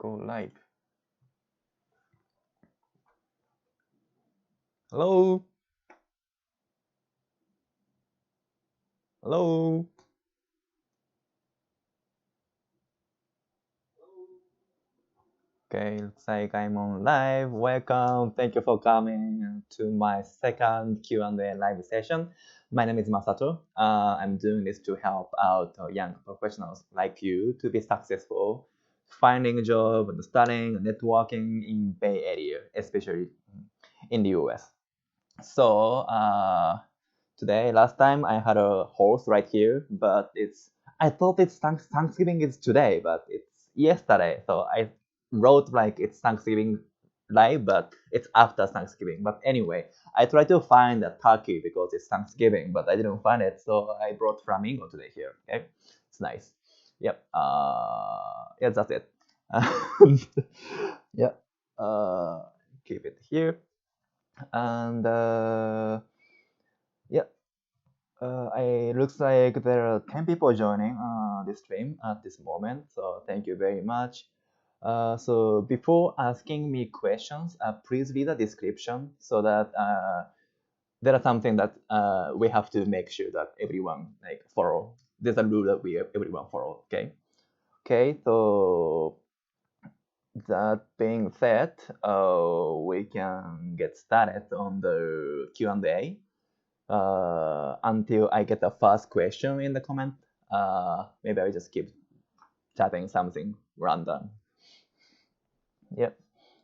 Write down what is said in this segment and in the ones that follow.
go live. Hello? Hello? Okay, looks like I'm on live. Welcome. Thank you for coming to my second Q&A live session. My name is Masato. I'm doing this to help out young professionals like you to be successful, finding a job, studying, networking in Bay Area, especially in the US. So today, last time I had a horse right here, but I thought it's Thanksgiving is today, but it's yesterday. So I wrote like it's Thanksgiving live, but it's after Thanksgiving. But anyway, I tried to find a turkey because it's Thanksgiving, but I didn't find it. So I brought flamingo today here. Okay, it's nice. Yep. Yeah, that's it. Yeah. Keep it here. And yeah, it looks like there are 10 people joining this stream at this moment. So thank you very much. So before asking me questions, please read the description so that there are something that we have to make sure that everyone like follow. There's a rule that everyone follow. Okay. Okay. So that being said, we can get started on the Q&A. Until I get the first question in the comment. Maybe I'll just keep chatting something random. Yep.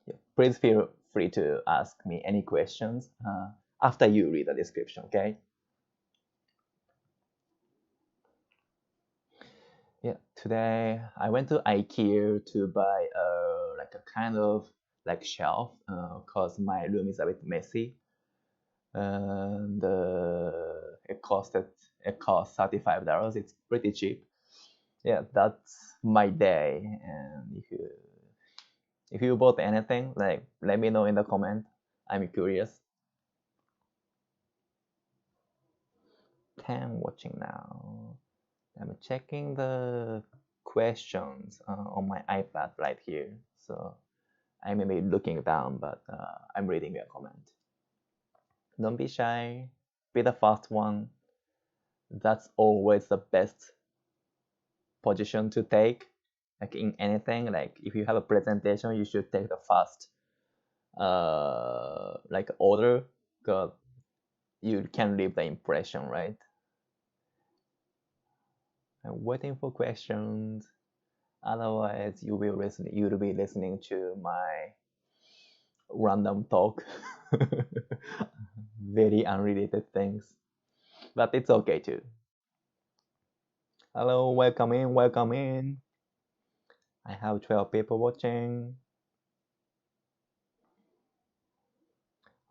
Yep. Please feel free to ask me any questions after you read the description, okay? Yeah, today I went to IKEA to buy like a kind of like shelf because my room is a bit messy. And it cost $35. It's pretty cheap. Yeah, that's my day. And if you bought anything, like let me know in the comment. I'm curious. 10 watching now. I'm checking the questions on my iPad right here. So I may be looking down, but I'm reading your comment. Don't be shy. Be the first one. That's always the best position to take. Like in anything, like if you have a presentation, you should take the first like order, because you can leave the impression, right? I'm waiting for questions. Otherwise, you'll be listening to my random talk. Very unrelated things. But it's okay too. Hello, welcome in, welcome in. I have 12 people watching.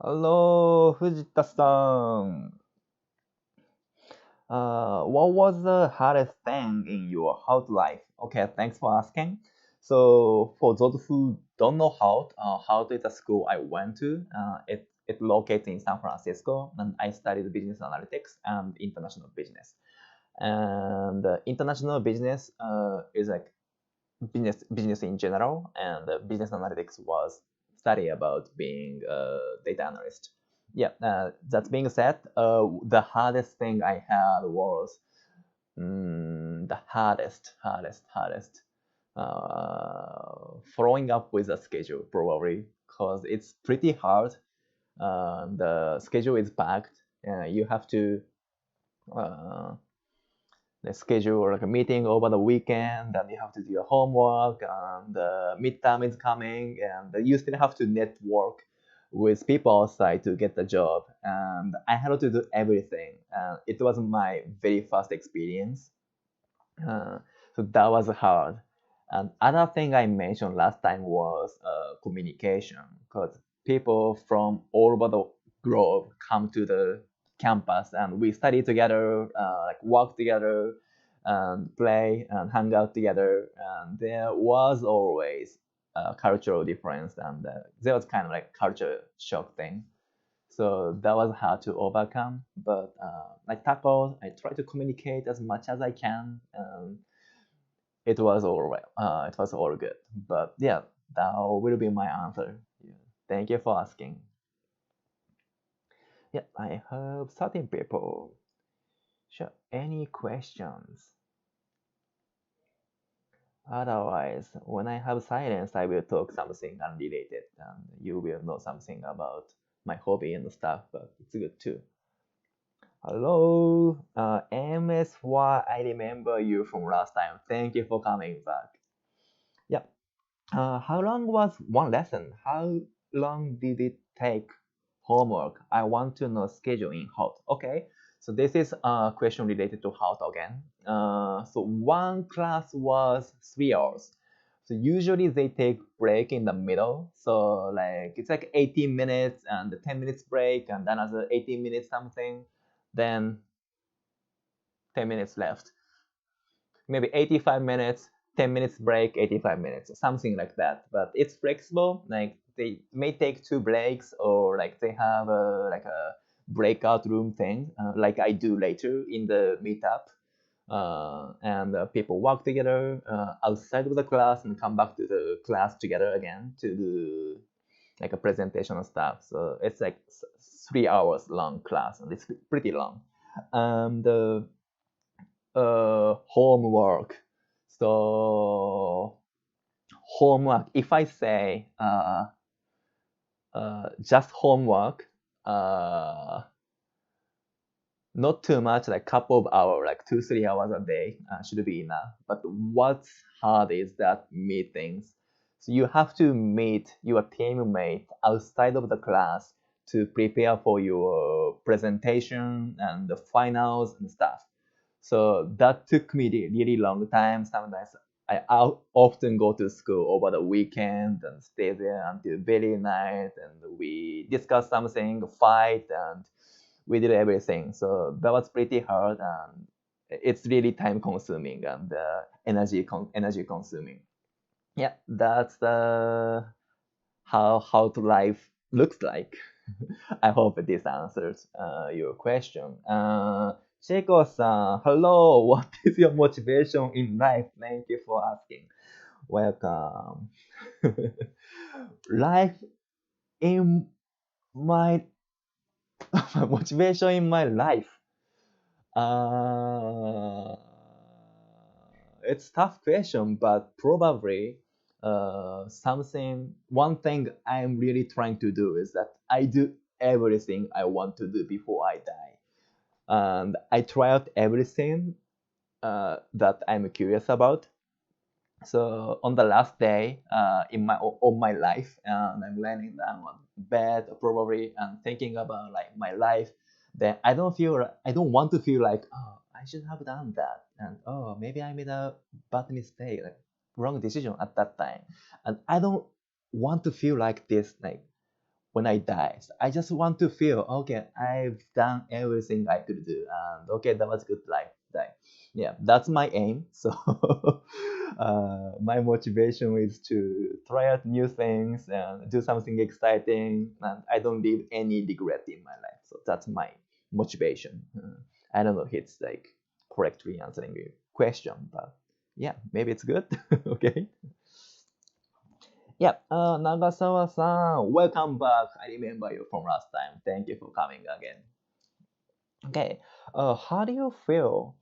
Hello, Fujita-san. What was the hardest thing in your Hult life? Okay, thanks for asking. So for those who don't know Hult, Hult is a school I went to. It located in San Francisco, and I studied business analytics and international business. And international business is like business in general, and business analytics was study about being a data analyst. Yeah, that being said, the hardest thing I had was the hardest, following up with a schedule probably, because it's pretty hard. The schedule is packed. You have to schedule like a meeting over the weekend, and you have to do your homework, and the midterm is coming, and you still have to network with people outside to get the job. And I had to do everything. It was my very first experience, so that was hard. And other thing I mentioned last time was communication, because people from all over the globe come to the campus, and we study together, like work together, and play and hang out together. And there was always a cultural difference, and there was kind of like culture shock thing. So that was hard to overcome, but I try to communicate as much as I can. it was all right. It was all good. But yeah, that will be my answer. Yeah. Thank you for asking. Yeah, I have 13 people. Sure. Any questions? Otherwise, when I have silence, I will talk something unrelated, and you will know something about my hobby and stuff. But it's good too. Hello, MSY. I remember you from last time. Thank you for coming back. Yeah. How long was one lesson? How long did it take homework? I want to know schedule in Hult. Okay, so this is a question related to Hult again. So one class was 3 hours. So usually they take break in the middle. So like it's like 18 minutes and 10 minutes break and another 18 minutes something. Then 10 minutes left. Maybe 85 minutes, 10 minutes break, 85 minutes, something like that. But it's flexible. Like they may take two breaks or like they have a breakout room thing, like I do later in the meetup. And people work together outside of the class and come back to the class together again to do like a presentation and stuff. So it's like 3 hours long class and it's pretty long. And homework. So homework. If I say just homework, not too much, like couple of hours, like 2-3 hours a day should be enough. But what's hard is that meetings. So you have to meet your teammate outside of the class to prepare for your presentation and the finals and stuff. So that took me a really long time. Sometimes I often go to school over the weekend and stay there until very night, and we discuss something, fight, and we did everything. So that was pretty hard, and it's really time consuming and energy consuming. Yeah, that's how to life looks like. I hope this answers your question. Cheiko-san, hello. What is your motivation in life? Thank you for asking. Welcome. Life in my motivation in my life. Uh, it's tough question, but probably one thing I'm really trying to do is that I do everything I want to do before I die. And I try out everything that I'm curious about. So on the last day in my of my life, and I'm laying down on bed probably and thinking about like my life, then I don't want to feel like, oh, I should have done that, and oh, maybe I made a bad mistake, like wrong decision at that time, and I don't want to feel like this like when I die. So I just want to feel, okay, I've done everything I could do, and okay, that was good life. Die. Yeah, that's my aim. So my motivation is to try out new things and do something exciting, and I don't leave any regret in my life. So that's my motivation. I don't know if it's like correctly answering your question, but yeah, maybe it's good. Okay. Yeah, Nagasawa-san, welcome back. I remember you from last time. Thank you for coming again. Okay, how do you feel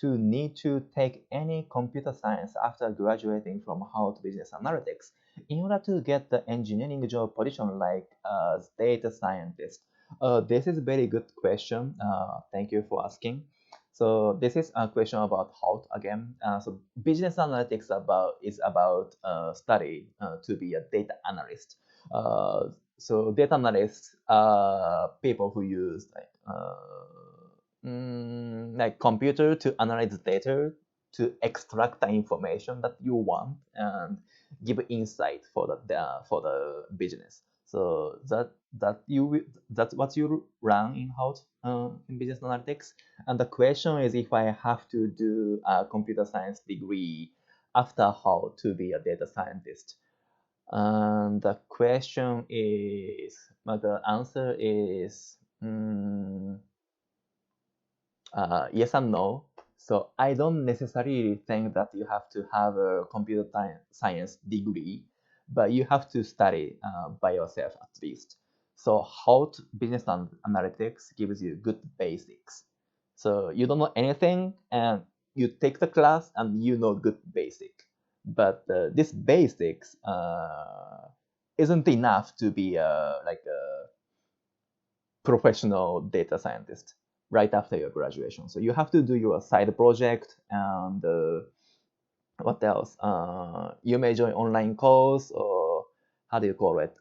to need to take any computer science after graduating from Hult Business Analytics in order to get the engineering job position like data scientist? This is a very good question. Thank you for asking. So this is a question about Hult again. So business analytics is about study to be a data analyst. So data analysts are people who use like computer to analyze data to extract the information that you want and give insight for the business. So that's what you run in Hult in business analytics. And the question is if I have to do a computer science degree after Hult to be a data scientist. And the question is, the answer is yes and no. So I don't necessarily think that you have to have a computer science degree, but you have to study by yourself at least. So Hult Business Analytics gives you good basics. So you don't know anything, and you take the class and you know good basic. But this basics isn't enough to be like a professional data scientist right after your graduation. So you have to do your side project and what else? You may join online course or how do you call it?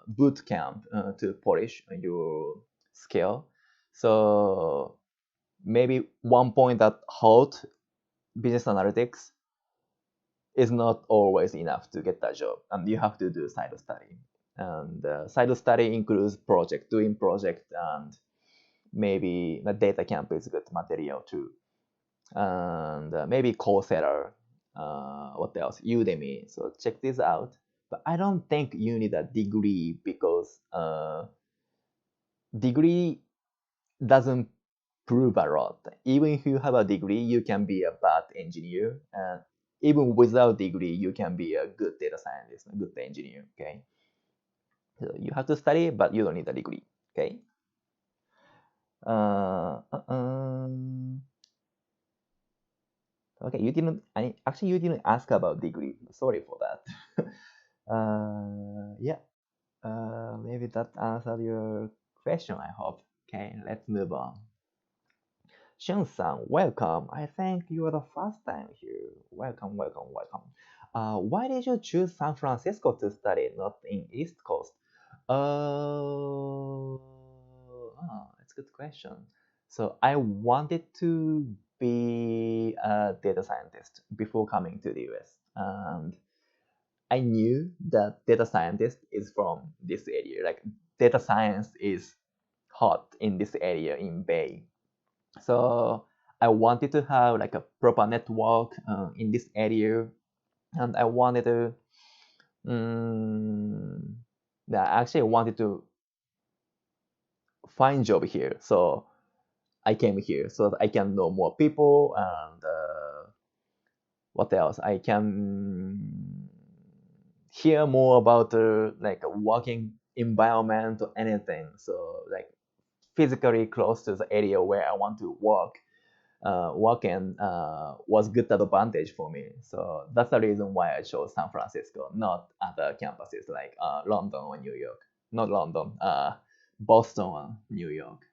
Boot camp to polish your skill. So maybe one point that Hult business analytics is not always enough to get that job, and you have to do side study. And side study includes doing project, and maybe the data camp is good material too. And maybe Coursera, what else? Udemy. So check this out. But I don't think you need a degree because degree doesn't prove a lot. Even if you have a degree, you can be a bad engineer, and even without degree, you can be a good data scientist, a good engineer. Okay, so you have to study, but you don't need a degree. Okay. Uh, uh, um, okay, you didn't. Actually, you didn't ask about degree. Sorry for that. Yeah. Maybe that answered your question. I hope. Okay, let's move on. Shun-san, welcome. I think you are the first time here. Welcome, welcome, welcome. Why did you choose San Francisco to study, not in East Coast? It's a good question. So I wanted to be a data scientist before coming to the US, and I knew that data scientist is from this area. Like data science is hot in this area in Bay. So I wanted to have like a proper network in this area, and I wanted to. Um, yeah, actually, I wanted to find job here, so I came here so that I can know more people and what else? I can hear more about like a working environment or anything. So like physically close to the area where I want to work in was good advantage for me. So that's the reason why I chose San Francisco, not other campuses like London or New York. Not London, Boston or New York.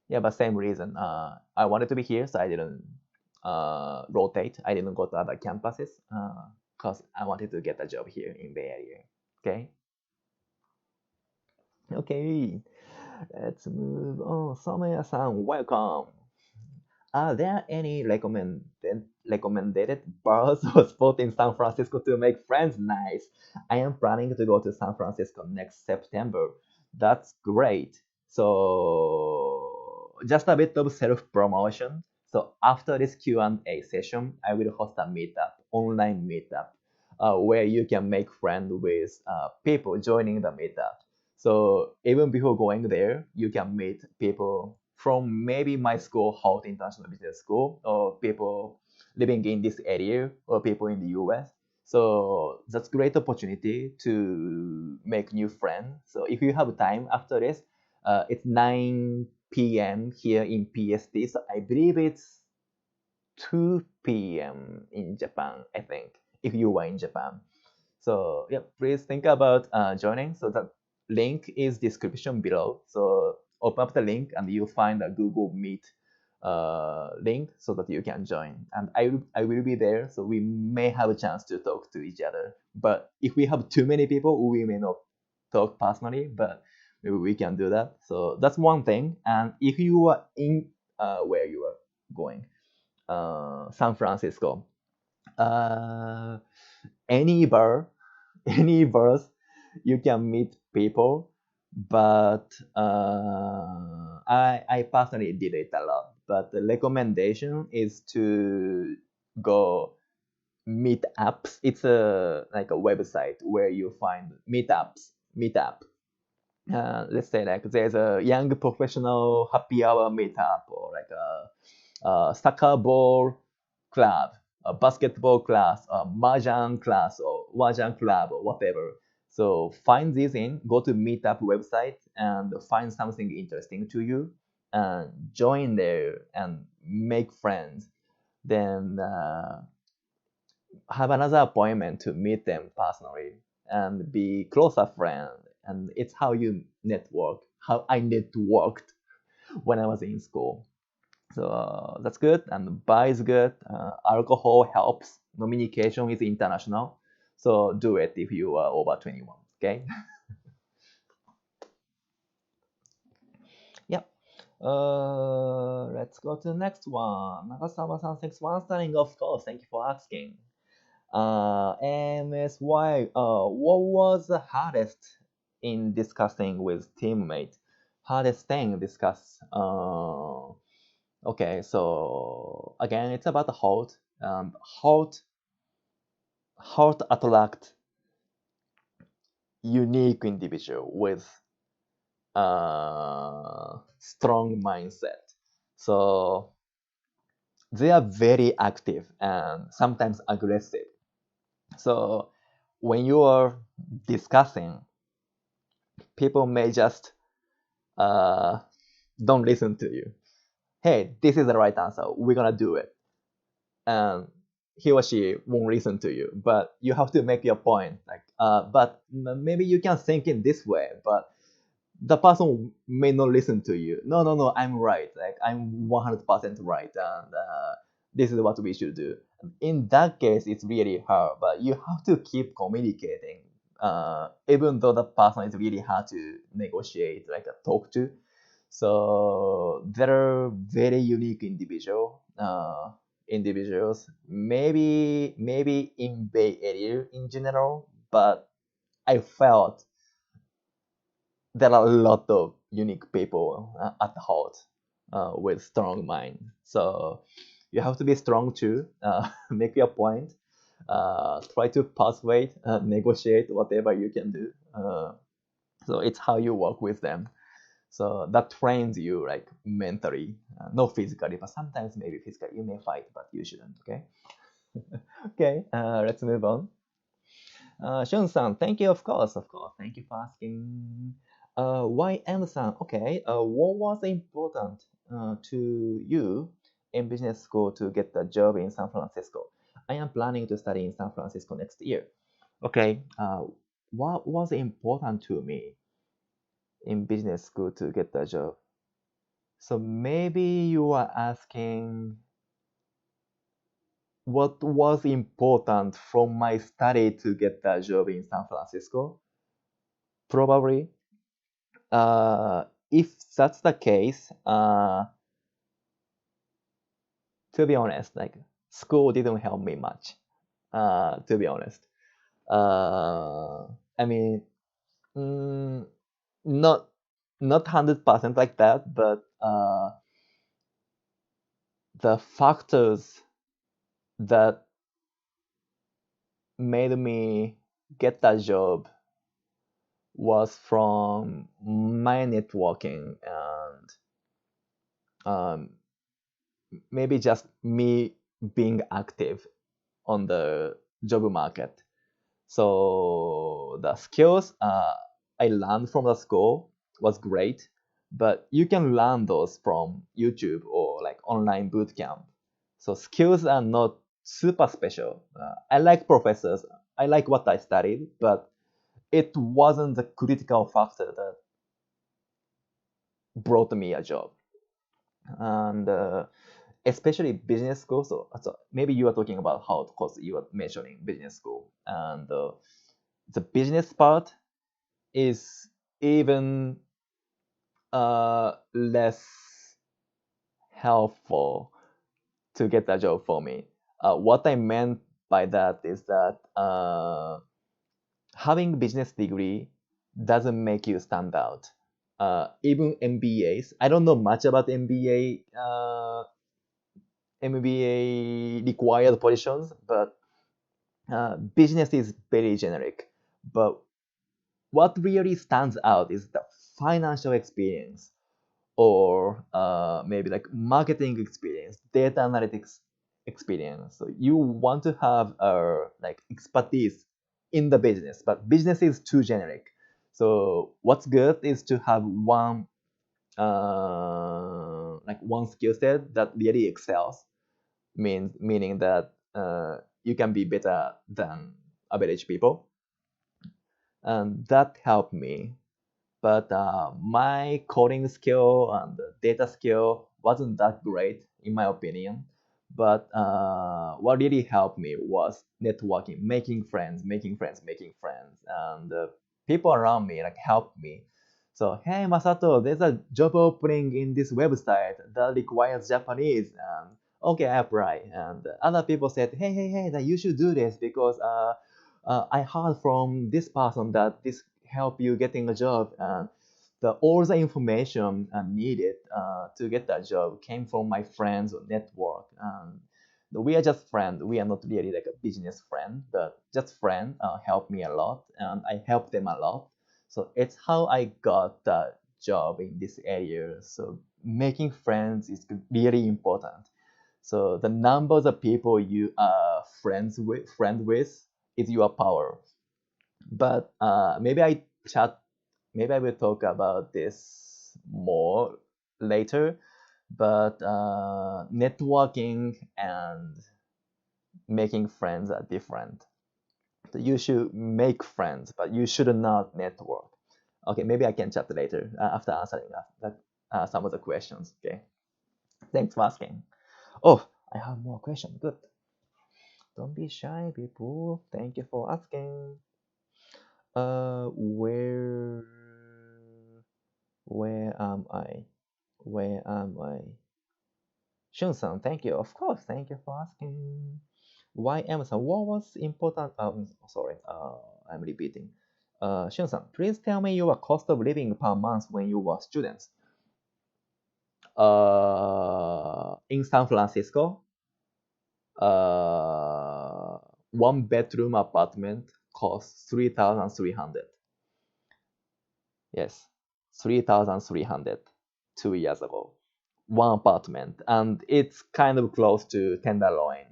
Yeah, but same reason. I wanted to be here, so I didn't rotate. I didn't go to other campuses because I wanted to get a job here in Bay Area. Okay. Okay. Let's move on. Somaya-san, welcome. Are there any recommended bars or spots in San Francisco to make friends? Nice. I am planning to go to San Francisco next September. That's great. So just a bit of self-promotion. So after this Q&A session, I will host a meetup, online meetup, where you can make friends with people joining the meetup. So even before going there, you can meet people from maybe my school, Hult International Business School, or people living in this area, or people in the US. So that's great opportunity to make new friends. So if you have time after this, it's 9 p.m. here in PST. So I believe it's 2 p.m. in Japan, I think, if you are in Japan. So yeah, please think about joining. So that link is description below. So open up the link and you'll find a Google Meet link so that you can join. And I will be there, so we may have a chance to talk to each other. But if we have too many people, we may not talk personally, but maybe we can do that. So that's one thing. And if you are in where you are going, San Francisco, uh, any bar, any bars, you can meet people. But I personally did it a lot. But the recommendation is to go meetups. It's a like a website where you find meetup. Let's say like there's a young professional happy hour meetup, or like a soccer ball club, a basketball class, a mahjong class, or mahjong club, or whatever. So find these in, go to Meetup website and find something interesting to you, and join there and make friends. Then have another appointment to meet them personally and be closer friend. And it's how you network, how I networked when I was in school. So that's good. And bar is good. Alcohol helps. Communication is international. So do it if you are over 21. Okay. Yep. Let's go to the next one. Nagasawa-san, thanks for answering. Of course, thank you for asking. MSY, what was the hardest in discussing with teammate? Hardest thing discuss. Okay, so again, it's about the Hult. Hult attract unique individual with strong mindset. So they are very active and sometimes aggressive. So when you are discussing, people may just don't listen to you. Hey, this is the right answer. We're gonna do it. And he or she won't listen to you. But you have to make your point. Like, but maybe you can think in this way. But the person may not listen to you. No, no, no. I'm right. Like I'm 100% right. And this is what we should do. In that case, it's really hard. But you have to keep communicating. Even though the person is really hard to negotiate, like talk to. So there are very unique individuals, maybe in Bay Area in general, but I felt there are a lot of unique people at the Hult with strong mind. So you have to be strong too. Make your point. Try to persuade, negotiate whatever you can do. So it's how you work with them. So that trains you like mentally, not physically, but sometimes maybe physically. You may fight, but you shouldn't. Okay. Okay. Let's move on. Shun-san, thank you. Of course, of course. Thank you for asking. YM-san, okay. What was important to you in business school to get a job in San Francisco? I am planning to study in San Francisco next year. Okay. What was important to me in business school to get a job? So maybe you are asking what was important from my study to get a job in San Francisco? Probably. If that's the case, to be honest, like school didn't help me much. To be honest, I mean, mm, not 100% like that, but the factors that made me get that job was from my networking and maybe just me being active on the job market. So the skills I learned from the school was great, but you can learn those from YouTube or like online bootcamp. So skills are not super special. I like professors. I like what I studied, but it wasn't the critical factor that brought me a job. And especially business school. So maybe you are talking about how, of course, you are mentioning business school. And the business part is even less helpful to get a job for me. What I meant by that is that having business degree doesn't make you stand out. Even MBAs, I don't know much about MBA required positions, but business is very generic. But what really stands out is the financial experience or maybe like marketing experience, data analytics experience. So you want to have like expertise in the business, but business is too generic. So what's good is to have one skill set that really excels, meaning that you can be better than average people, and that helped me. But my coding skill and the data skill wasn't that great in my opinion. But what really helped me was networking, making friends, and people around me like helped me. So, hey Masato, there's a job opening in this website that requires Japanese, and okay, I apply. And other people said, hey, that you should do this because I heard from this person that this help you getting a job, and all the information needed to get that job came from my friends or network. And we are just friends. We are not really like a business friend, but just friend helped me a lot, and I helped them a lot. So it's how I got that job in this area. So making friends is really important. So the numbers of people you are friend with is your power. But maybe I will talk about this more later. But networking and making friends are different. So you should make friends, but you should not network. Okay, maybe I can chat later after answering some of the questions. Okay, thanks for asking. Oh, I have more questions. Good. Don't be shy, people. Thank you for asking. Where am I? Where am I? Shun-san, thank you. Of course, thank you for asking. Why Amazon? What was important? Sorry, I'm repeating. Shun-san, please tell me your cost of living per month when you were students. In San Francisco, one bedroom apartment costs 3,300. Yes, 3,300 2 years ago. One apartment, and it's kind of close to Tenderloin.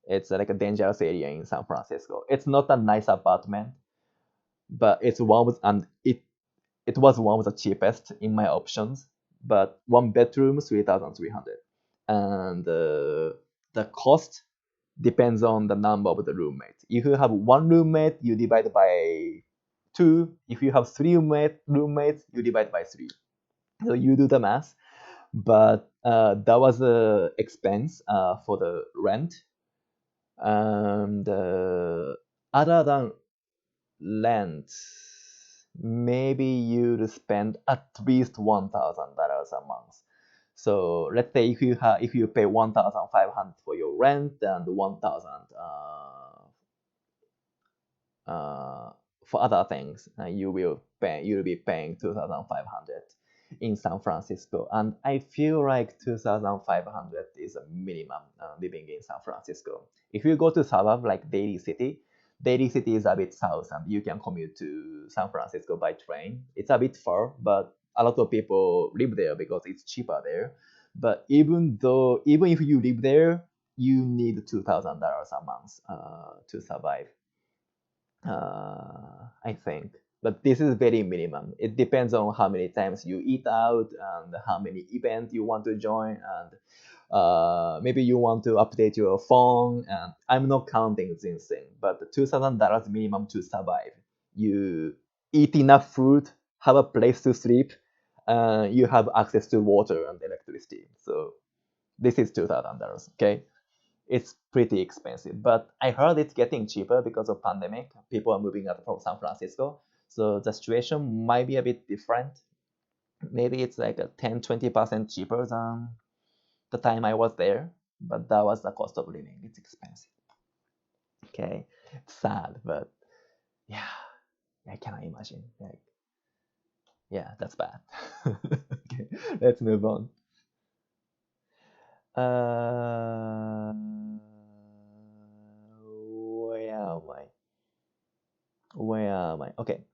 It's like a dangerous area in San Francisco. It's not a nice apartment, but it was one of the cheapest in my options. But one bedroom, 3,300, and the cost depends on the number of the roommates. If you have one roommate, you divide by two. If you have three roommates, you divide by three. So you do the math. But that was a expense for the rent. And other than rent, maybe you'd spend at least $1,000 a month. So let's say if you pay 1,500 for your rent and 1,000 for other things, you'll be paying 2,500 in San Francisco. And I feel like 2,500 is a minimum living in San Francisco. If you go to suburb like Daly City is a bit south, and you can commute to San Francisco by train. It's a bit far, but a lot of people live there because it's cheaper there. But even if you live there, you need $2,000 a month to survive. I think. But this is very minimum. It depends on how many times you eat out and how many events you want to join, and maybe you want to update your phone. And I'm not counting this thing, but $2,000 minimum to survive. You eat enough food, have a place to sleep, you have access to water and electricity. So this is $2,000. Okay, it's pretty expensive, but I heard it's getting cheaper because of pandemic. People are moving out from San Francisco, so the situation might be a bit different. Maybe it's like a 10-20% cheaper than the time I was there, but that was the cost of living. It's expensive. Okay, it's sad, but yeah, I cannot imagine. Like, yeah, that's bad. Okay, let's move on. Where am I? Where am I? Okay.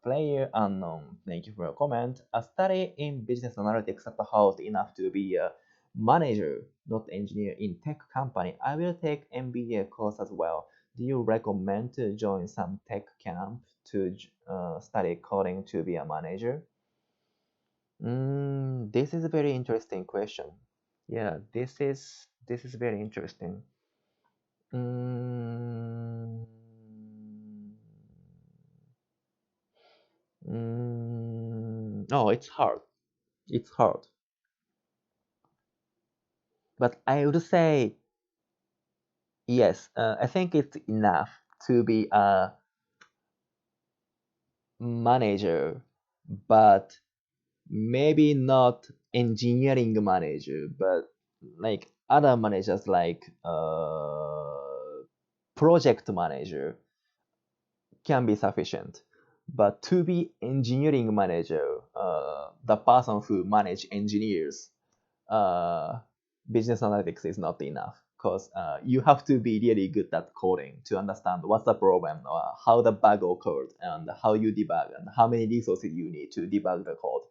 Player unknown. Thank you for your comment. A study in business analytics at the Hult enough to be a manager, not engineer in tech company. I will take MBA course as well. Do you recommend to join some tech camp to study coding to be a manager? This is a very interesting question. Yeah, this is very interesting. Mm, oh, it's hard. It's hard. But I would say yes. I think it's enough to be a manager, but maybe not engineering manager, but like other managers like project manager can be sufficient. But to be engineering manager, the person who manage engineers, uh, business analytics is not enough because you have to be really good at coding to understand what's the problem, or how the bug occurred, and how you debug, and how many resources you need to debug the code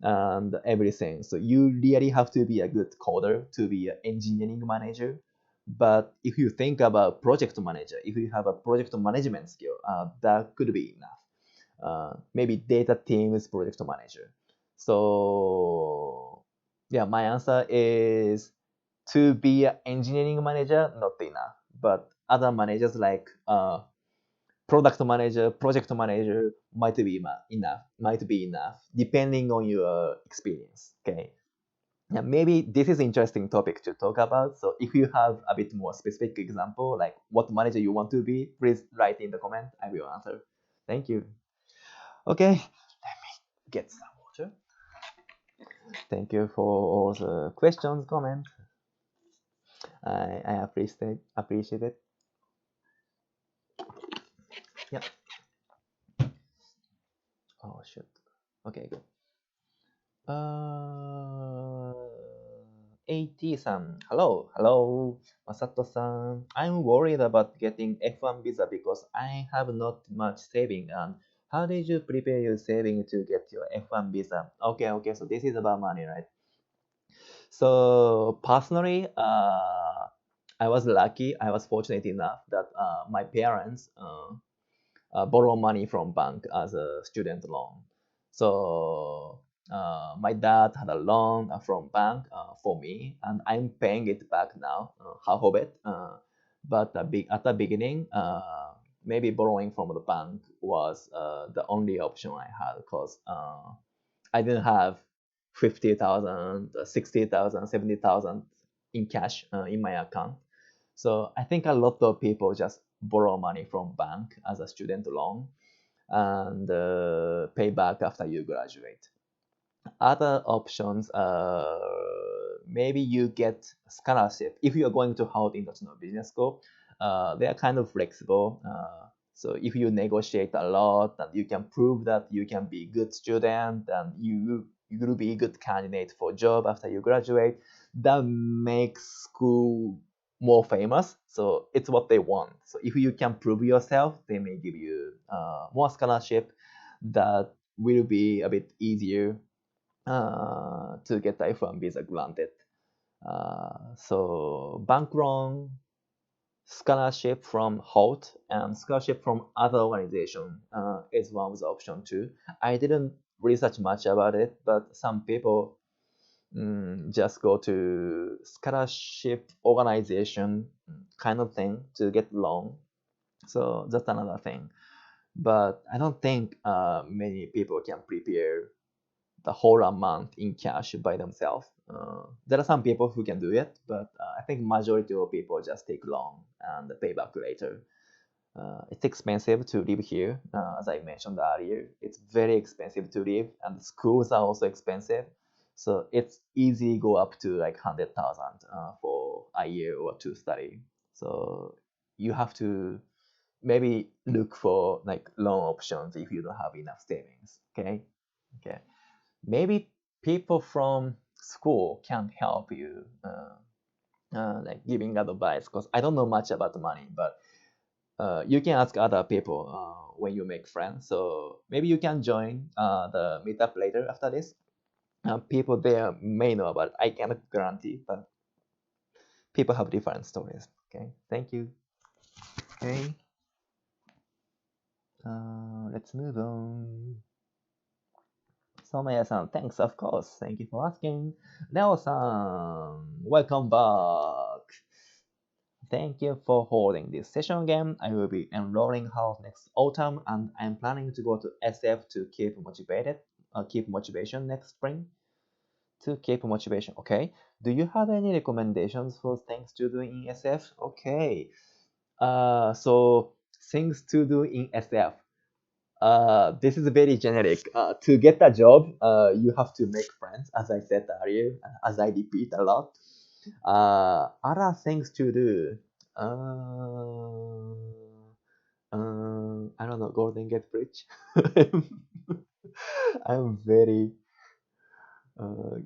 and everything. So you really have to be a good coder to be an engineering manager. But if you think about project manager, if you have a project management skill, that could be enough. Maybe data teams project manager. So yeah, my answer is to be an engineering manager, not enough. But other managers like product manager, project manager might be enough, depending on your experience. Okay. Yeah, maybe this is interesting topic to talk about. So if you have a bit more specific example, like what manager you want to be, please write in the comment. I will answer. Thank you. Okay, let me get some water. Thank you for all the questions, comments. I appreciate it. Yeah. Oh shoot. Okay, good. Uh, AT-san, hello, Masato-san. I'm worried about getting F1 visa because I have not much saving. And how did you prepare your saving to get your F1 visa? Okay. So this is about money, right? So personally, I was lucky. I was fortunate enough that my parents borrow money from bank as a student loan. So my dad had a loan from bank for me, and I'm paying it back now, half of it. But at the beginning, maybe borrowing from the bank was the only option I had because I didn't have 50,000, 60,000, 70,000 in cash in my account. So I think a lot of people just borrow money from bank as a student loan and pay back after you graduate. Other options, maybe you get scholarship. If you are going to Hult International Business School, they are kind of flexible. So if you negotiate a lot and you can prove that you can be good student and you will be a good candidate for job after you graduate, that makes school more famous. So it's what they want. So if you can prove yourself, they may give you more scholarship that will be a bit easier to get the F1 visa granted. So bank loan, scholarship from Hult, and scholarship from other organization is one of the option too. I didn't research much about it, but some people just go to scholarship organization kind of thing to get loan. So that's another thing. But I don't think many people can prepare the whole amount in cash by themselves. There are some people who can do it, but I think majority of people just take loan and pay back later. It's expensive to live here, as I mentioned earlier. It's very expensive to live, and schools are also expensive. So it's easy go up to like 100,000 for a year or to study. So you have to maybe look for like loan options if you don't have enough savings. Okay. Maybe people from school can help you like giving advice because I don't know much about money, but you can ask other people when you make friends. So maybe you can join the meetup later after this. People there may know about it. I cannot guarantee, but people have different stories. Okay, thank you. Okay, let's move on. Somaya-san, thanks, of course. Thank you for asking. Leo-san, welcome back. Thank you for holding this session again. I will be enrolling Hult next autumn, and I'm planning to go to SF to keep motivated, keep motivation next spring. To keep motivation, okay? Do you have any recommendations for things to do in SF? Okay. So things to do in SF. This is very generic. To get a job, you have to make friends, as I said earlier, as I repeat a lot. Other things to do. I don't know, Golden Gate Bridge. I'm very, uh,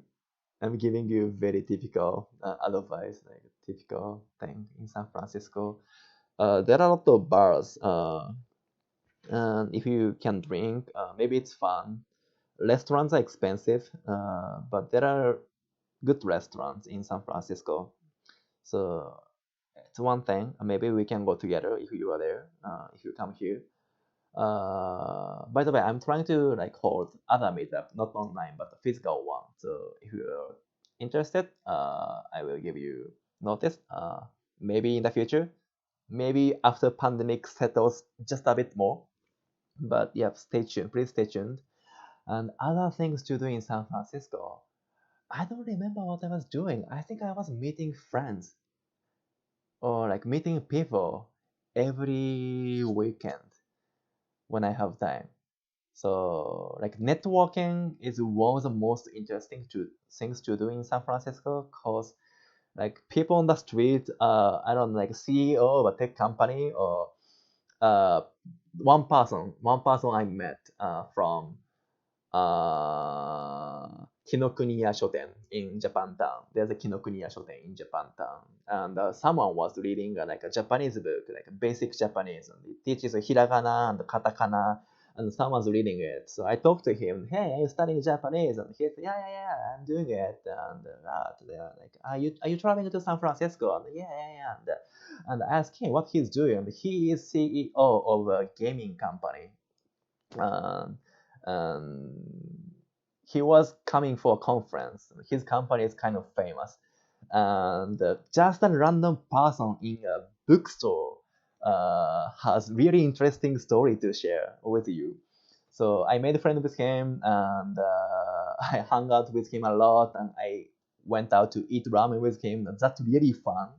I'm giving you very typical advice, like typical thing in San Francisco. There are a lot of bars. And if you can drink, maybe it's fun. Restaurants are expensive, but there are good restaurants in San Francisco. So it's one thing. Maybe we can go together if you are there, if you come here. By the way, I'm trying to like hold other meetup, not online, but a physical one. So if you're interested, I will give you notice. Maybe in the future, maybe after pandemic settles just a bit more. But yeah, stay tuned. Please stay tuned. And other things to do in San Francisco. I don't remember what I was doing. I think I was meeting friends or like meeting people every weekend when I have time. So like networking is one of the most interesting things to do in San Francisco because like people on the street, I don't know, like CEO of a tech company or uh, one person I met from Kinokuniya Shoten in Japantown. There's a Kinokuniya Shoten in Japantown, and someone was reading like a Japanese book, like basic Japanese, and it teaches hiragana and katakana, and someone's reading it. So I talked to him, hey, are you studying Japanese? And he said, yeah, I'm doing it. And they're like, are you traveling to San Francisco? And yeah. And I asked him what he's doing. And he is CEO of a gaming company. Um, um, he was coming for a conference. His company is kind of famous, and just a random person in a bookstore has really interesting story to share with you. So I made a friend with him, and I hung out with him a lot, and I went out to eat ramen with him. That's really fun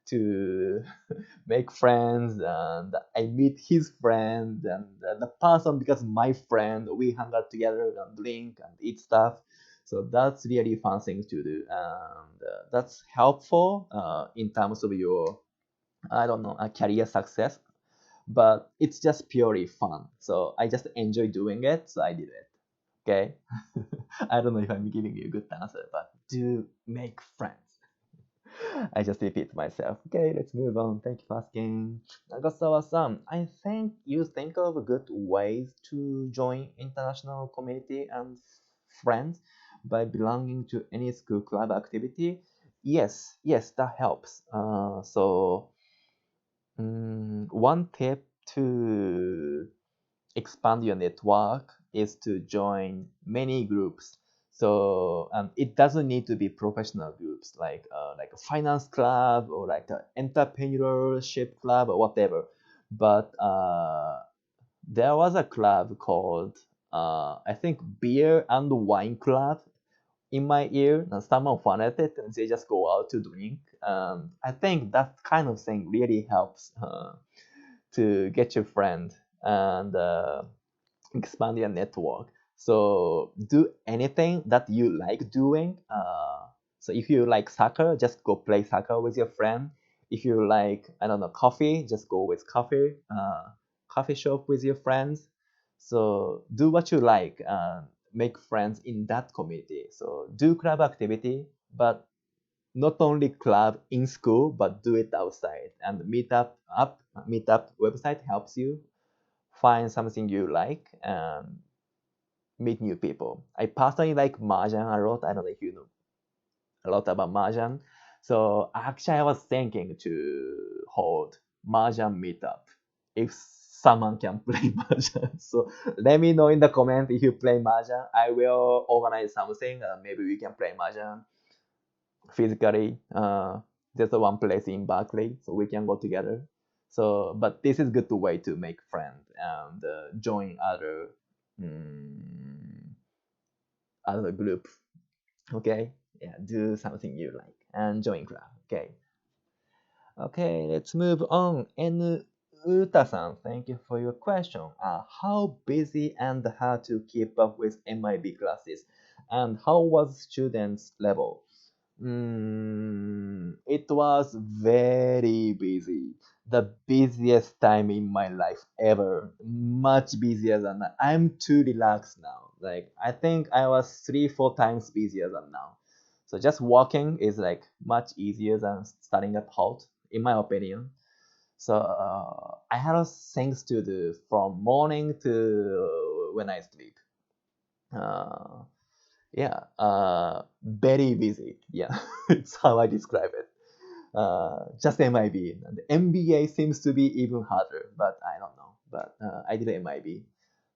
to make friends, and I meet his friend, and the person becomes my friend. We hang out together and drink and eat stuff. So that's really fun things to do, and that's helpful in terms of your, I don't know, career success. But it's just purely fun. So I just enjoy doing it, so I did it. Okay. I don't know if I'm giving you a good answer, but do make friends. I just repeat myself. Okay, let's move on. Thank you for asking. Nagasawa-san, I think you think of good ways to join international community and friends by belonging to any school club activity. Yes, that helps. One tip to expand your network is to join many groups. So it doesn't need to be professional groups like a finance club or like an entrepreneurship club or whatever. But there was a club called I think Beer and Wine Club in my ear, and someone founded it and they just go out to drink. I think that kind of thing really helps to get your friend and expand your network. So do anything that you like doing. So if you like soccer, just go play soccer with your friend. If you like, I don't know, coffee, just go with coffee shop with your friends. So do what you like. Make friends in that community. So do club activity, but not only club in school, but do it outside. And meetup website helps you find something you like and meet new people. I personally like Mahjong a lot. I don't know if you know a lot about Mahjong. So actually, I was thinking to hold Mahjong meetup if someone can play Mahjong. So let me know in the comment if you play Mahjong. I will organize something. Maybe we can play Mahjong physically. There's one place in Berkeley, so we can go together. So, but this is good way to make friends and join mm, other group. Okay, yeah, do something you like and join club. Okay, okay, let's move on. And Uta-san, thank you for your question. How busy and how to keep up with MIB classes, and how was students level? It was very busy. The busiest time in my life ever. Much busier than that. I'm too relaxed now. Like I think I was 3, 4 times busier than now. So just walking is like much easier than studying at Hult, in my opinion. So I had things to do from morning to when I sleep. Uh, yeah, very busy. Yeah, it's how I describe it. Just MIB. And the MBA seems to be even harder, but I don't know. But I did MIB,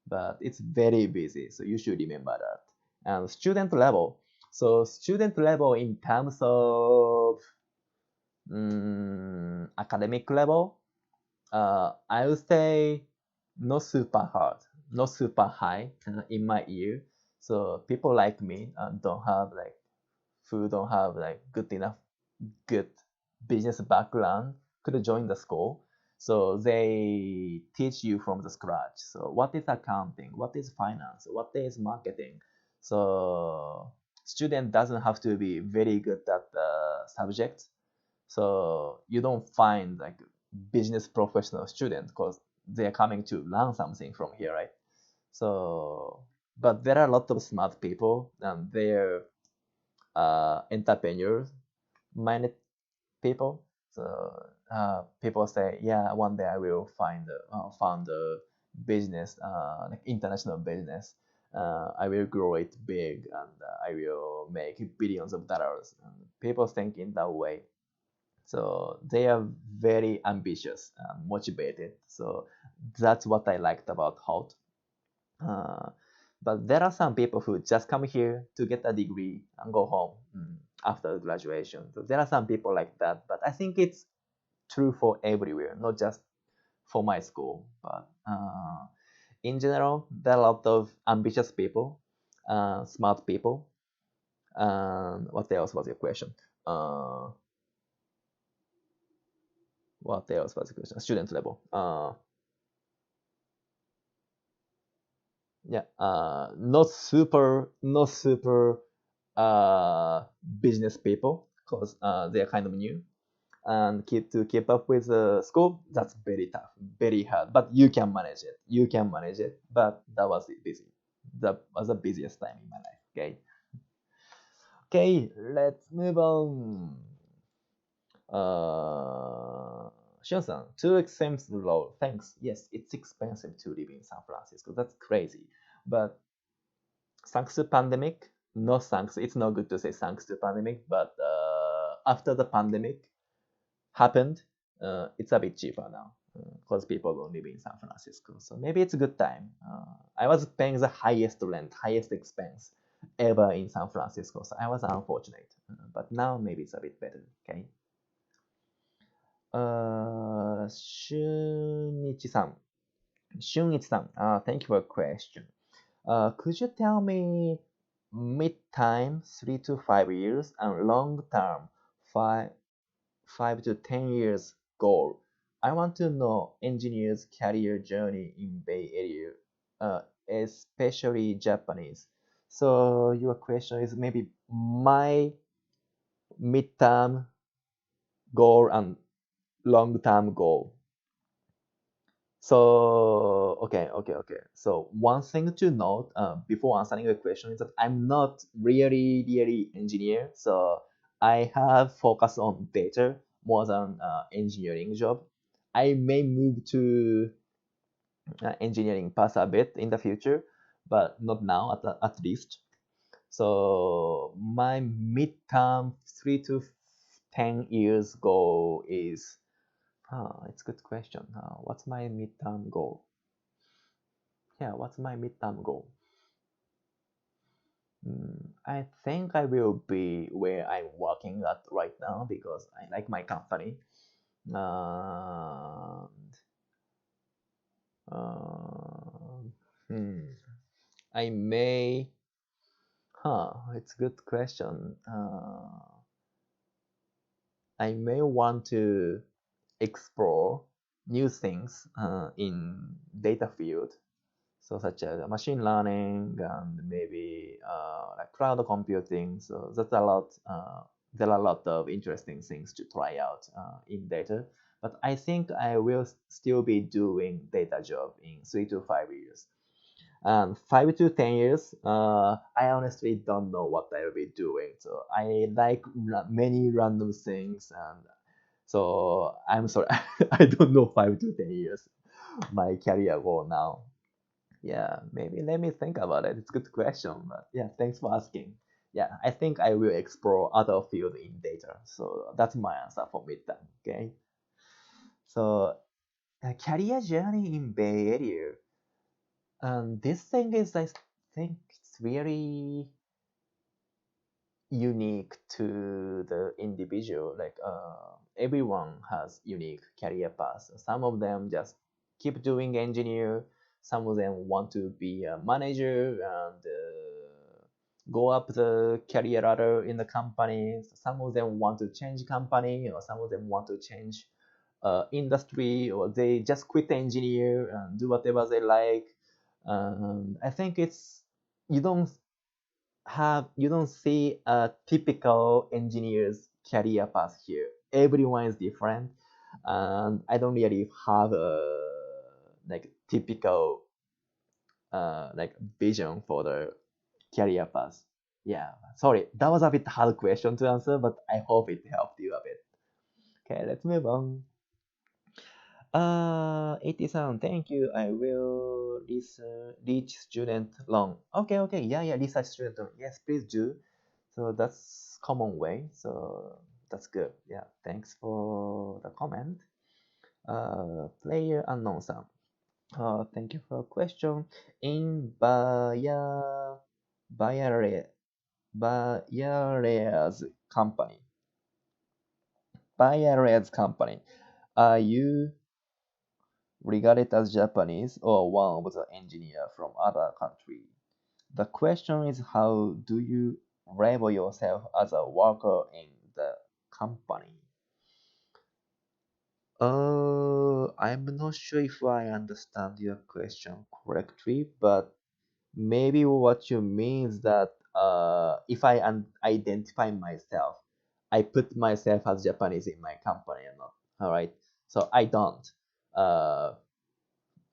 but it's very busy, so you should remember that. And student level. So student level in terms of academic level, I would say not super hard, not super high in my ear. So people like me don't have like who don't have like good business background could join the school. So they teach you from the scratch. So what is accounting? What is finance? What is marketing? So student doesn't have to be very good at the subject. So you don't find like business professional student because they're coming to learn something from here, right? So, but there are a lot of smart people and they're entrepreneurs minded people. So people say, yeah, one day I will found a business, like international business. I will grow it big and I will make billions of dollars. And people think in that way. So they are very ambitious and motivated. So that's what I liked about Hult. Uh, but there are some people who just come here to get a degree and go home after graduation. So there are some people like that, but I think it's true for everywhere, not just for my school. But in general, there are a lot of ambitious people, smart people. What else was your question? What else was the question? Student level. Yeah. Not super business people because they are kind of new and keep up with school. That's very tough, very hard. But you can manage it. You can manage it. But that was busy. That was the busiest time in my life. Okay. Okay. Let's move on. Shun-san, too expensive low. Thanks. Yes, it's expensive to live in San Francisco. That's crazy. But thanks to pandemic, no thanks. It's not good to say thanks to pandemic, but after the pandemic happened, it's a bit cheaper now because people don't live in San Francisco. So maybe it's a good time. I was paying the highest rent, highest expense ever in San Francisco, so I was unfortunate. But now maybe it's a bit better. Okay. Shunichi-san. Shunichi-san, thank you for your question. Could you tell me mid-time 3 to 5 years and long-term 5 to 10 years goal? I want to know engineers' career journey in Bay Area, especially Japanese. So your question is maybe my mid-term goal and long-term goal. So okay. So one thing to note before answering your question is that I'm not really engineer. So I have focused on data more than engineering job. I may move to engineering path a bit in the future, but not now at least. So my midterm 3 to 10 years goal is, it's a good question. What's my midterm goal? Yeah, what's my midterm goal? I think I will be where I'm working at right now because I like my company. Uh, uh, hmm, I may, it's a good question. I may want to explore new things in data field, so such as machine learning and maybe like cloud computing. So that's a lot. There are a lot of interesting things to try out in data. But I think I will still be doing data job in 3 to 5 years. And 5 to 10 years, I honestly don't know what I'll be doing. So I like many random things, and so I'm sorry, I don't know 5 to 10 years my career goal now. Yeah, maybe let me think about it. It's a good question, but yeah, thanks for asking. Yeah, I think I will explore other field in data. So that's my answer for midterm. Okay. So career journey in Bay Area. And this thing is, I think it's very unique to the individual. Like everyone has unique career paths. Some of them just keep doing engineer. Some of them want to be a manager and go up the career ladder in the company. Some of them want to change company, or some of them want to change industry, or they just quit engineer and do whatever they like. I think it's, you don't you don't see a typical engineer's career path here. Everyone is different, and I don't really have a like typical like vision for the career path. Yeah, sorry, that was a bit hard question to answer, but I hope it helped you a bit. Okay, let's move on. 80 thank you. I will reach student loan. Okay, okay, yeah, yeah, research student loan. Yes, please do. So that's common way. So that's good. Yeah, thanks for the comment. Player unknown Sam. Thank you for a question. In Bayare, Bayare's company. Bayare's company. Are you regarded as Japanese or one of the engineer from other country? The question is, how do you label yourself as a worker in the company? I'm not sure if I understand your question correctly, but maybe what you mean is that if I identify myself, I put myself as Japanese in my company or not. All right, so I don't. Uh,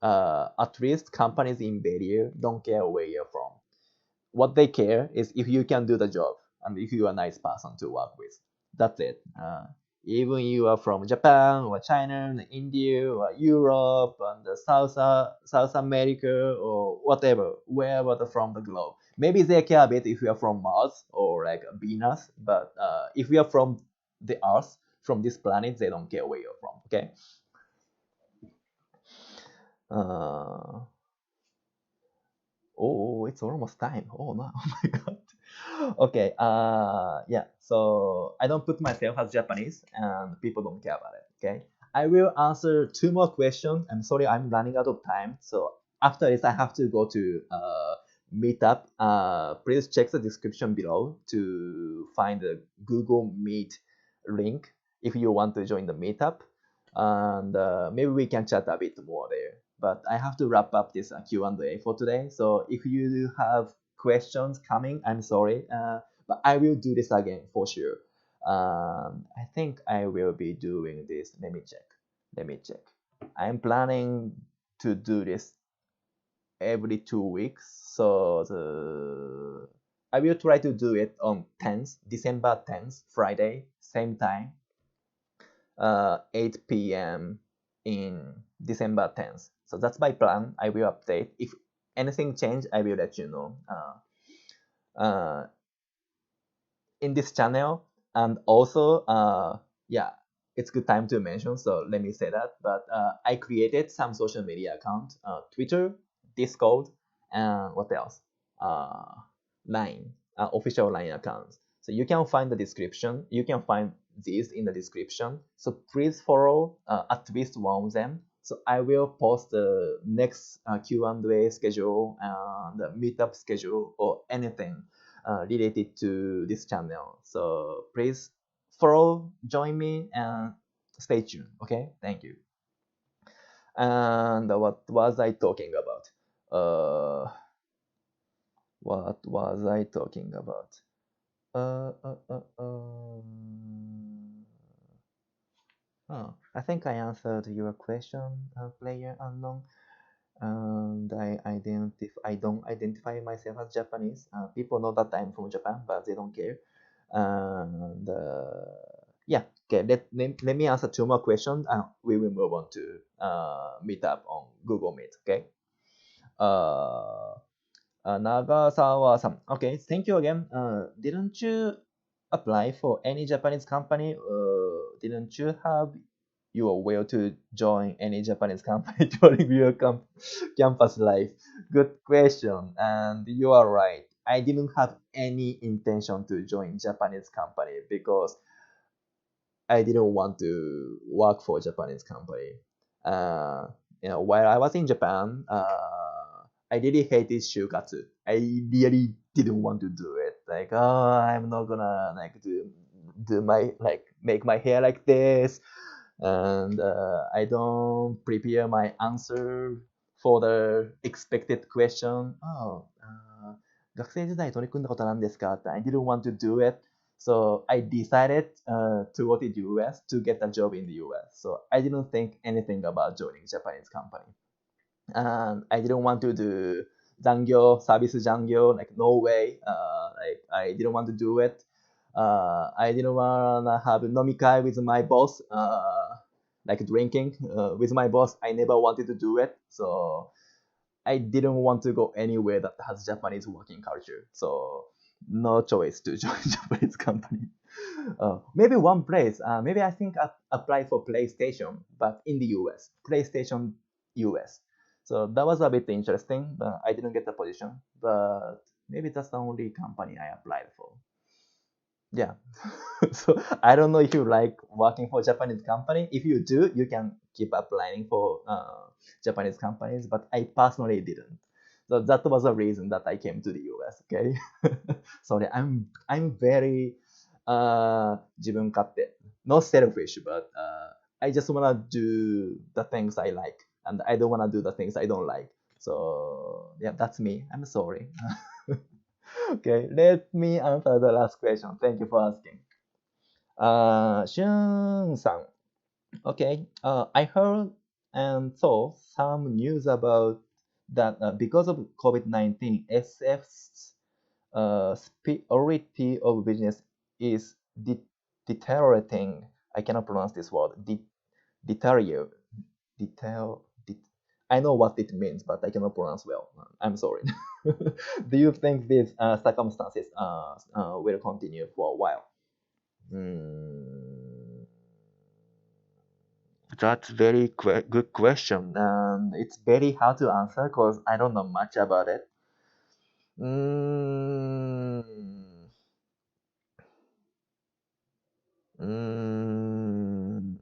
at least companies in Bay Area don't care where you're from. What they care is if you can do the job and if you're a nice person to work with. That's it. Even you are from Japan or China, India or Europe and South America or whatever, wherever from the globe. Maybe they care a bit if you are from Mars or like Venus, but if you are from the Earth, from this planet, they don't care where you're from. Okay. Uh, oh, it's almost time. Oh no, oh my god. Okay, yeah, so I don't put myself as Japanese and people don't care about it, okay? I will answer two more questions. I'm sorry, I'm running out of time. So after this, I have to go to meetup. Please check the description below to find the Google Meet link if you want to join the meetup. And maybe we can chat a bit more there. But I have to wrap up this Q&A for today. So if you have questions coming, I'm sorry, but I will do this again for sure. I think I will be doing this. Let me check. Let me check. I'm planning to do this every 2 weeks. So I will try to do it on 10th, December 10th, Friday, same time, 8 p.m. in December 10th. So that's my plan. I will update. If anything change, I will let you know in this channel. And also, yeah, it's good time to mention. So let me say that. But I created some social media account, Twitter, Discord, and what else? Line, official Line accounts. So you can find the description. You can find these in the description. So please follow at least one of them. So I will post the next Q&A schedule and the meetup schedule or anything related to this channel. So please follow, join me, and stay tuned. Okay, thank you. And what was I talking about? What was I talking about? Oh, I think I answered your question, player unknown. And I don't identify myself as Japanese. People know that I'm from Japan, but they don't care. And yeah, okay. Let me answer two more questions, and we will move on to meetup on Google Meet. Okay. Nagasawa-san. Okay, thank you again. Didn't you apply for any Japanese company? Didn't you have your will to join any Japanese company during your campus life? Good question, and you are right. I didn't have any intention to join Japanese company because I didn't want to work for a Japanese company. Uh, while I was in Japan, I really hated shukatsu. I really didn't want to do it. Like, oh, I'm not gonna like do my like make my hair like this, and I don't prepare my answer for the expected question. Oh, 学生時代取り組んだことなんですかって I didn't want to do it. So I decided to go to the US to get a job in the US. So I didn't think anything about joining Japanese company. And I didn't want to do Zangyo, service Zangyo, like no way. Like I didn't want to do it. I didn't want to have nomikai with my boss, like drinking with my boss. I never wanted to do it. So I didn't want to go anywhere that has Japanese working culture. So no choice to join Japanese company. Maybe one place. Maybe I think I applied for PlayStation, but in the US, PlayStation US. So that was a bit interesting, but I didn't get the position. But maybe that's the only company I applied for. Yeah. So I don't know if you like working for Japanese company. If you do, you can keep applying for Japanese companies. But I personally didn't. So that was the reason that I came to the US. Okay. Sorry, I'm very 自分勝手. Not selfish, but I just wanna do the things I like, and I don't wanna do the things I don't like. So yeah, that's me. I'm sorry. Okay, let me answer the last question. Thank you for asking. Shun-san. Okay, I heard and saw some news about that because of COVID-19, SF's priority of business is deteriorating. I cannot pronounce this word. Deteriorate. Detail. I know what it means, but I cannot pronounce well. I'm sorry. Do you think these circumstances will continue for a while? Mm, that's very good question, and it's very hard to answer because I don't know much about it. Mm, mm,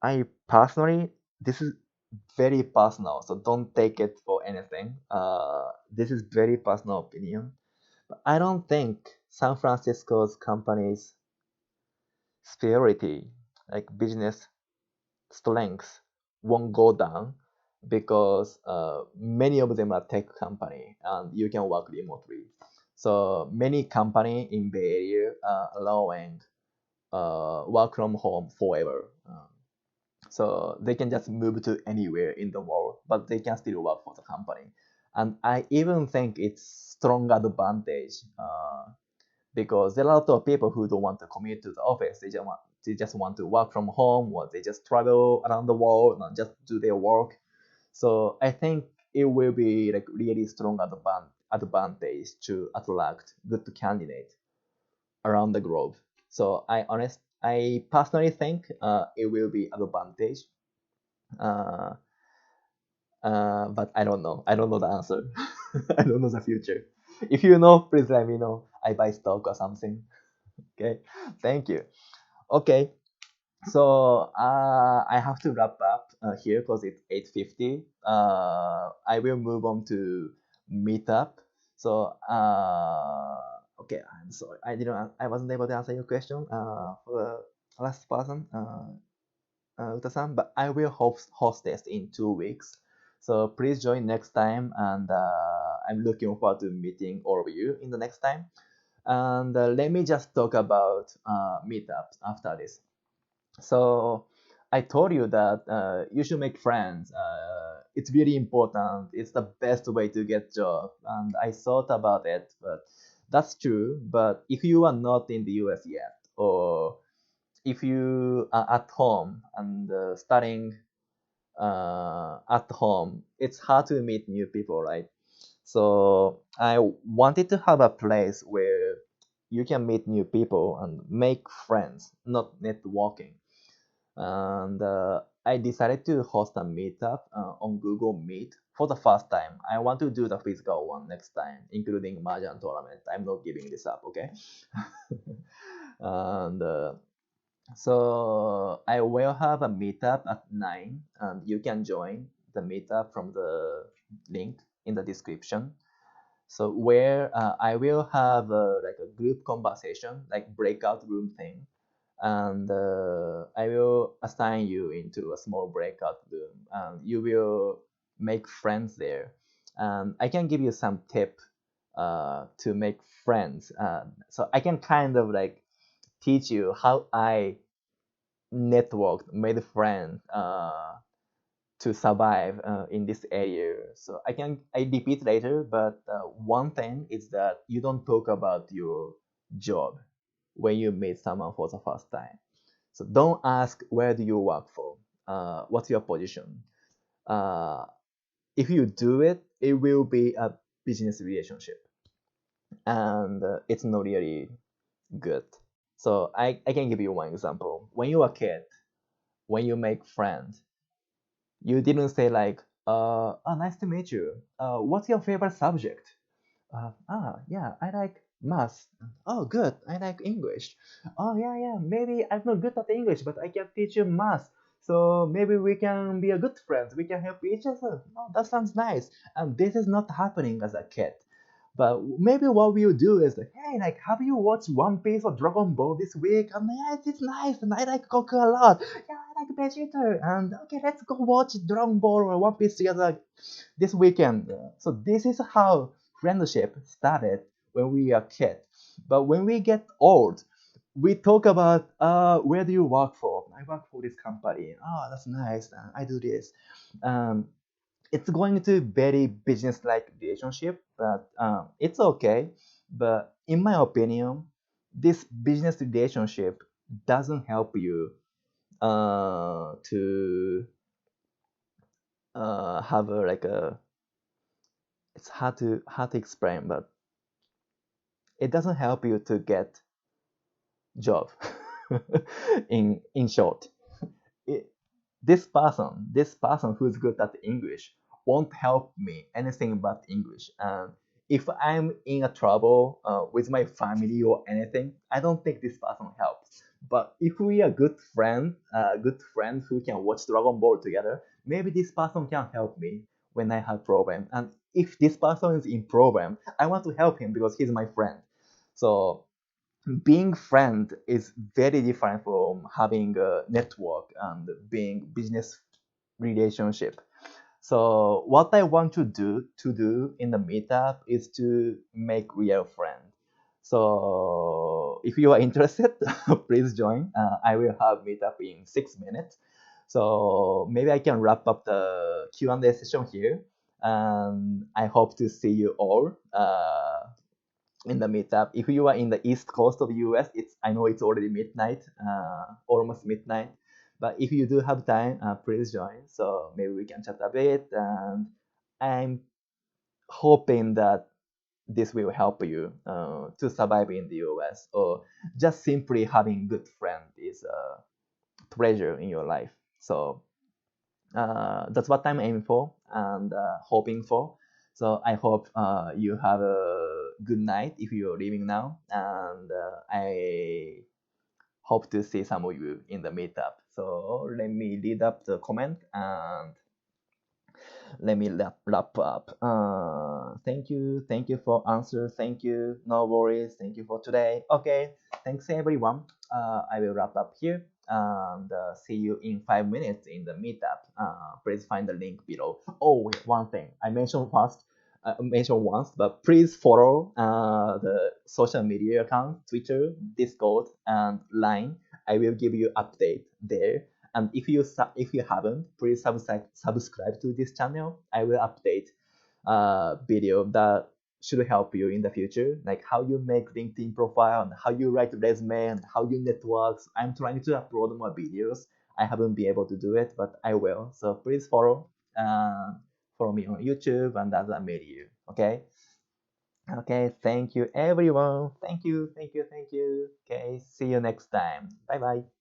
I personally, this is very personal, so don't take it for anything. This is very personal opinion. But I don't think San Francisco's companies' superiority, like business strength, won't go down because many of them are tech company and you can work remotely. So many company in Bay Area are allowing work from home forever. So they can just move to anywhere in the world, but they can still work for the company. And I even think it's strong advantage because there are a lot of people who don't want to commute to the office. They just want to work from home, or they just travel around the world and just do their work. So I think it will be like really strong advantage to attract good candidates around the globe. So I personally think it will be advantage. Uh, but I don't know. I don't know the answer. I don't know the future. If you know, please let me know. I buy stock or something. Okay. Thank you. Okay. So I have to wrap up here because it's 8:50. I will move on to meetup. So okay, I'm sorry. I wasn't able to answer your question for the last person, Uta-san, but I will host this in 2 weeks. So please join next time, and I'm looking forward to meeting all of you in the next time. And let me just talk about meetups after this. So I told you that you should make friends. It's really important. It's the best way to get job. And I thought about it, but that's true. But if you are not in the US yet, or if you are at home and studying at home, it's hard to meet new people, right? So I wanted to have a place where you can meet new people and make friends, not networking. And I decided to host a meetup on Google Meet for the first time. I want to do the physical one next time, including Mahjong tournament. I'm not giving this up, okay? And so I will have a meetup at 9, and you can join the meetup from the link in the description. So where I will have like a group conversation, like breakout room thing, and I will assign you into a small breakout room, and you will make friends there. And I can give you some tip to make friends. So I can kind of like teach you how I networked, made friends to survive in this area. So I repeat later, but one thing is that you don't talk about your job when you meet someone for the first time. So don't ask where do you work for, what's your position. Uh, if you do it, it will be a business relationship, and it's not really good. So I can give you one example. When you are a kid, when you make friends, you didn't say like, oh, nice to meet you. What's your favorite subject? Yeah, I like math. Oh, good. I like English. Oh, yeah, yeah. Maybe I'm not good at English, but I can teach you math. So maybe we can be a good friends. We can help each other. Oh, that sounds nice. And this is not happening as a kid. But maybe what we'll do is like, hey, like, have you watched One Piece or Dragon Ball this week? And yeah, it's nice, and I like Goku a lot. Yeah, I like Vegeta. And okay, let's go watch Dragon Ball or One Piece together this weekend. So this is how friendship started when we are kids. But when we get old, we talk about where do you work for? I work for this company. Oh, that's nice. I do this. Um, it's going to very business-like relationship, but it's okay. But in my opinion, this business relationship doesn't help you to have a, like a it's hard to explain, but it doesn't help you to get job. In short, it, this person who's good at English won't help me anything but English. And if I'm in a trouble with my family or anything, I don't think this person helps. But if we are good friends who can watch Dragon Ball together, maybe this person can help me when I have problem. And if this person is in problem, I want to help him because he's my friend. So being friend is very different from having a network and being business relationship. So what I want to do in the meetup is to make real friend. So if you are interested, please join. I will have meetup in 6 minutes. So maybe I can wrap up the Q&A session here. And I hope to see you all in the meetup. If you are in the east coast of US, I know it's already midnight, almost midnight. But if you do have time, please join. So maybe we can chat a bit. And I'm hoping that this will help you to survive in the US, or just simply having good friend is a pleasure in your life. So that's what I'm aiming for and hoping for. So I hope you have a good night if you're leaving now, and I hope to see some of you in the meetup. So let me read up the comment and let me wrap up. Thank you for answer. Thank you, no worries. Thank you for today. Okay, thanks everyone. I will wrap up here and see you in 5 minutes in the meetup. Please find the link below. Oh, wait, one thing I mentioned first. Mentioned once, but please follow the social media account, Twitter, Discord, and Line. I will give you update there. And if you haven't, please subscribe to this channel. I will update video that should help you in the future, like how you make LinkedIn profile and how you write resume and how you network. I'm trying to upload more videos. I haven't been able to do it, but I will. So please follow me on YouTube and other media. Okay. Okay. Thank you, everyone. Thank you. Thank you. Thank you. Okay. See you next time. Bye bye.